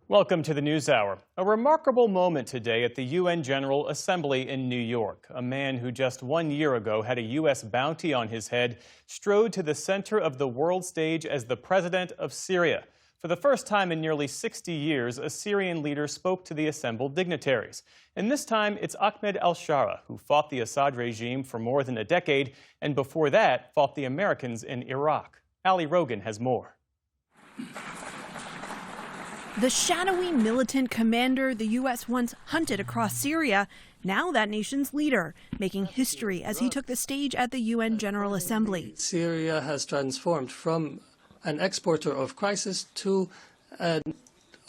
Welcome to the NewsHour. A remarkable moment today at the UN General Assembly in New York. A man who just 1 year ago had a U.S. bounty on his head strode to the center of the world stage as the president of Syria. For the first time in nearly 60 years, a Syrian leader spoke to the assembled dignitaries. And this time, it's Ahmed al-Shara, who fought the Assad regime for more than a decade, and before that, fought the Americans in Iraq. Ali Rogan has more. The shadowy militant commander the U.S. once hunted across Syria, now that nation's leader, making history as he took the stage at the UN General Assembly. Syria has transformed from an exporter of crisis to an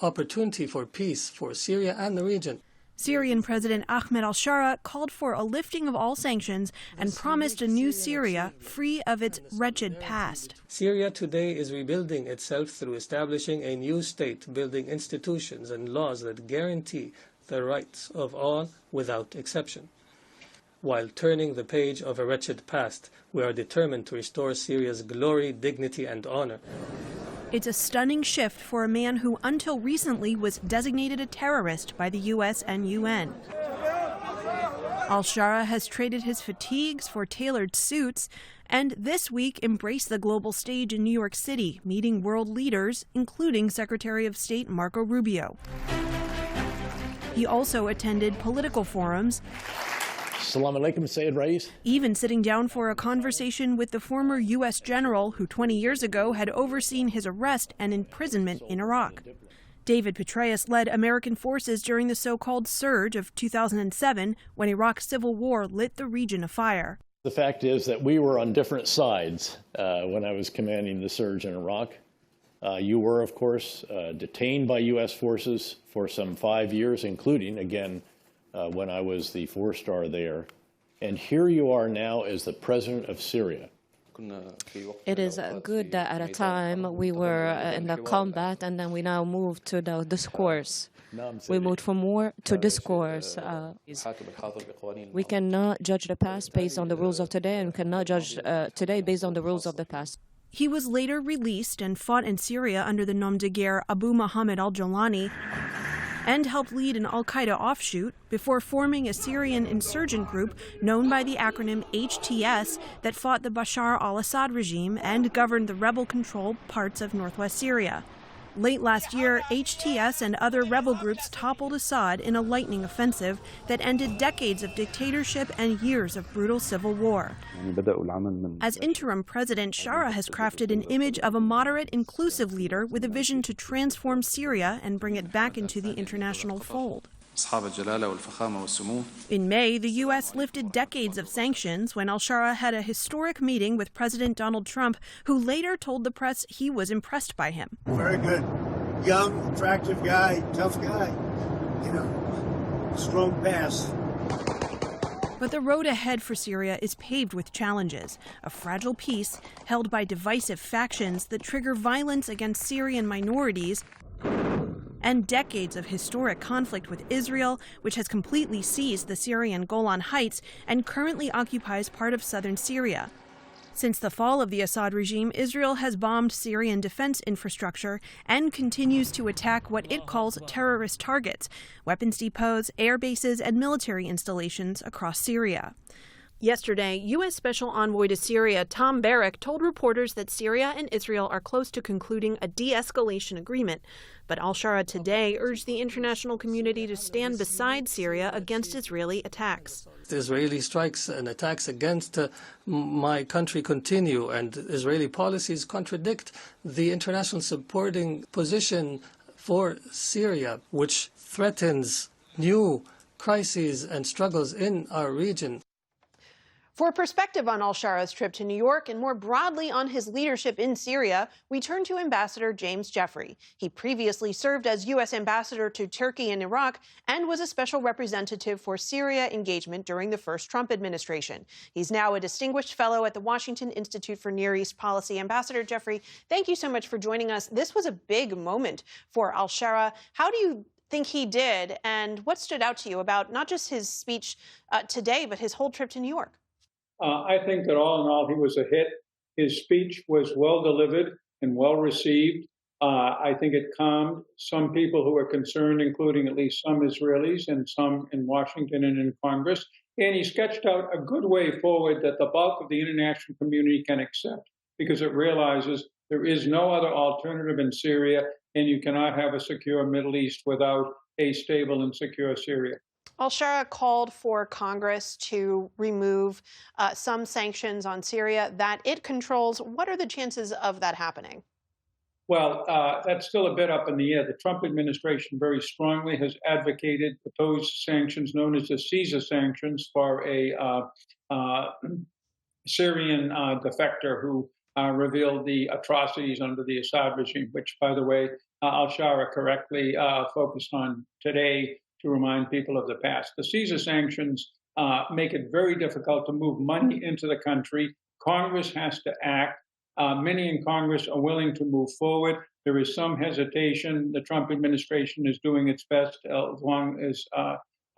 opportunity for peace for Syria and the region. Syrian President Ahmed al-Shara called for a lifting of all sanctions and promised a new Syria free of its wretched past. Syria today is rebuilding itself through establishing a new state, building institutions and laws that guarantee the rights of all without exception. While turning the page of a wretched past, we are determined to restore Syria's glory, dignity, and honor. It's a stunning shift for a man who until recently was designated a terrorist by the U.S. and UN. Al-Shara has traded his fatigues for tailored suits and this week embraced the global stage in New York City, meeting world leaders, including Secretary of State Marco Rubio. He also attended political forums, Assalamu alaikum, Sayyid Rais. Even sitting down for a conversation with the former U.S. general who 20 years ago had overseen his arrest and imprisonment in Iraq. David Petraeus led American forces during the so-called surge of 2007 when Iraq's civil war lit the region afire. The fact is that we were on different sides when I was commanding the surge in Iraq. You were, of course, detained by U.S. forces for some 5 years, including, again, when I was the four-star there. And here you are now as the president of Syria. It is good that at a time we were in the combat and then we now moved to the discourse. We moved from war to discourse. We cannot judge the past based on the rules of today, and we cannot judge today based on the rules of the past. He was later released and fought in Syria under the nom de guerre Abu Muhammad al-Jolani, and helped lead an al-Qaeda offshoot before forming a Syrian insurgent group known by the acronym HTS that fought the Bashar al-Assad regime and governed the rebel-controlled parts of northwest Syria. Late last year, HTS and other rebel groups toppled Assad in a lightning offensive that ended decades of dictatorship and years of brutal civil war. As interim president, Shara has crafted an image of a moderate, inclusive leader with a vision to transform Syria and bring it back into the international fold. In May, the U.S. lifted decades of sanctions when al-Shara had a historic meeting with President Donald Trump, who later told the press he was impressed by him. Very good. Young, attractive guy, tough guy. You know, strong past. But the road ahead for Syria is paved with challenges. A fragile peace held by divisive factions that trigger violence against Syrian minorities, and decades of historic conflict with Israel, which has completely seized the Syrian Golan Heights and currently occupies part of southern Syria. Since the fall of the Assad regime, Israel has bombed Syrian defense infrastructure and continues to attack what it calls terrorist targets, weapons depots, air bases, and military installations across Syria. Yesterday, U.S. Special Envoy to Syria Tom Barrack told reporters that Syria and Israel are close to concluding a de-escalation agreement. But al-Shara today urged the international community to stand beside Syria against Israeli attacks. Israeli strikes and attacks against my country continue, and Israeli policies contradict the international supporting position for Syria, which threatens new crises and struggles in our region. For perspective on al-Shara's trip to New York and more broadly on his leadership in Syria, we turn to Ambassador James Jeffrey. He previously served as U.S. ambassador to Turkey and Iraq and was a special representative for Syria engagement during the first Trump administration. He's now a distinguished fellow at the Washington Institute for Near East Policy. Ambassador Jeffrey, thank you so much for joining us. This was a big moment for al-Shara. How do you think he did, and what stood out to you about not just his speech today, but his whole trip to New York? I think that all in all, he was a hit. His speech was well delivered and well received. I think it calmed some people who were concerned, including at least some Israelis and some in Washington and in Congress. And he sketched out a good way forward that the bulk of the international community can accept, because it realizes there is no other alternative in Syria, and you cannot have a secure Middle East without a stable and secure Syria. Al-Shara called for Congress to remove some sanctions on Syria that it controls. What are the chances of that happening? Well, that's still a bit up in the air. The Trump administration very strongly has advocated proposed sanctions known as the Caesar sanctions for a Syrian defector who revealed the atrocities under the Assad regime, which, by the way, Al-Shara correctly focused on today to remind people of the past. The Caesar sanctions make it very difficult to move money into the country. Congress has to act. Many in Congress are willing to move forward. There is some hesitation. The Trump administration is doing its best as long as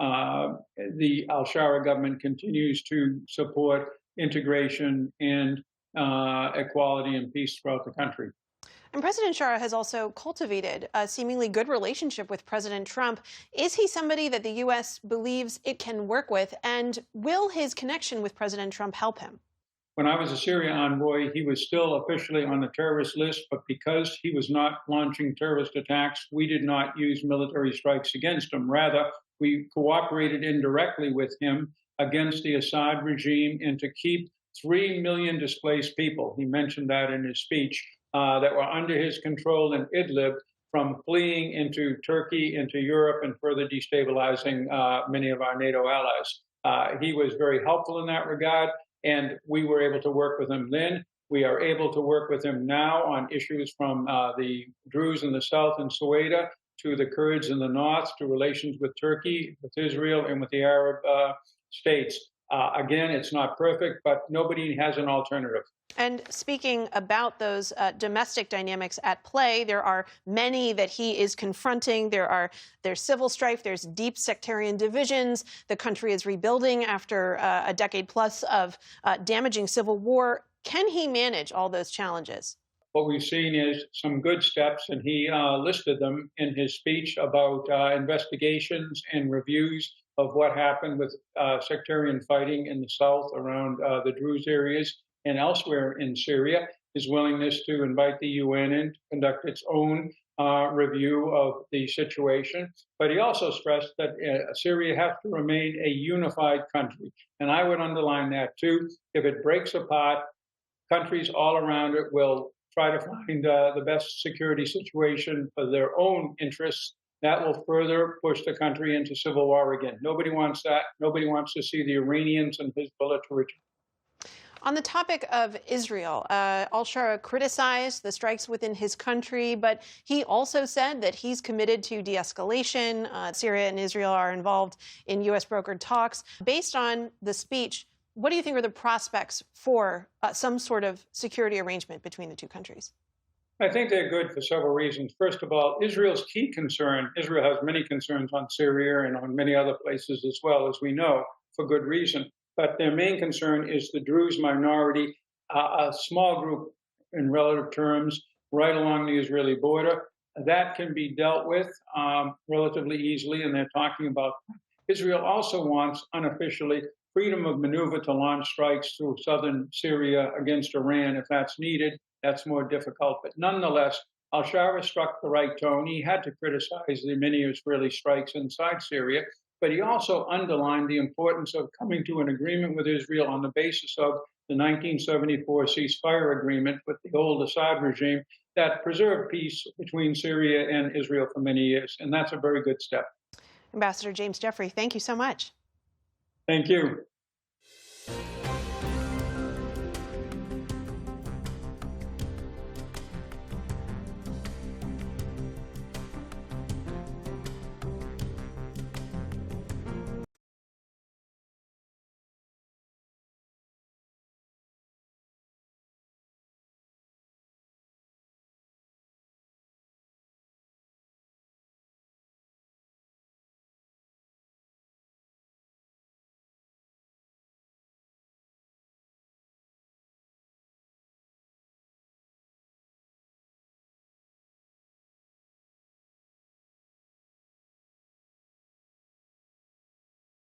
the Al-Shara government continues to support integration and equality and peace throughout the country. And President Shara has also cultivated a seemingly good relationship with President Trump. Is he somebody that the U.S. believes it can work with? And will his connection with President Trump help him? When I was a Syria envoy, he was still officially on the terrorist list, but because he was not launching terrorist attacks, we did not use military strikes against him. Rather, we cooperated indirectly with him against the Assad regime and to keep 3 million displaced people, he mentioned that in his speech, that were under his control in Idlib from fleeing into Turkey, into Europe, and further destabilizing many of our NATO allies. He was very helpful in that regard, and we were able to work with him then. We are able to work with him now on issues from the Druze in the south and Sueda to the Kurds in the north, to relations with Turkey, with Israel, and with the Arab states. Again, it's not perfect, but nobody has an alternative. And speaking about those domestic dynamics at play, there are many that he is confronting. There's civil strife, there's deep sectarian divisions. The country is rebuilding after a decade plus of damaging civil war. Can he manage all those challenges? What we've seen is some good steps, and he listed them in his speech about investigations and reviews of what happened with sectarian fighting in the south around the Druze areas and elsewhere in Syria, his willingness to invite the UN in to conduct its own review of the situation. But he also stressed that Syria has to remain a unified country. And I would underline that too. If it breaks apart, countries all around it will try to find the best security situation for their own interests. That will further push the country into civil war again. Nobody wants that. Nobody wants to see the Iranians and Hezbollah to return. On the topic of Israel, Al-Shara criticized the strikes within his country, but he also said that he's committed to de-escalation. Syria and Israel are involved in U.S.-brokered talks. Based on the speech, what do you think are the prospects for some sort of security arrangement between the two countries? I think they're good for several reasons. First of all, Israel's key concern, Israel has many concerns on Syria and on many other places as well, as we know, for good reason. But their main concern is the Druze minority, a small group in relative terms, right along the Israeli border. That can be dealt with relatively easily, and they're talking about that. Israel also wants, unofficially, freedom of maneuver to launch strikes through southern Syria against Iran if that's needed. That's more difficult. But nonetheless, Al-Shara struck the right tone. He had to criticize the many Israeli strikes inside Syria, but he also underlined the importance of coming to an agreement with Israel on the basis of the 1974 ceasefire agreement with the old Assad regime that preserved peace between Syria and Israel for many years. And that's a very good step. Ambassador James Jeffrey, thank you so much. Thank you.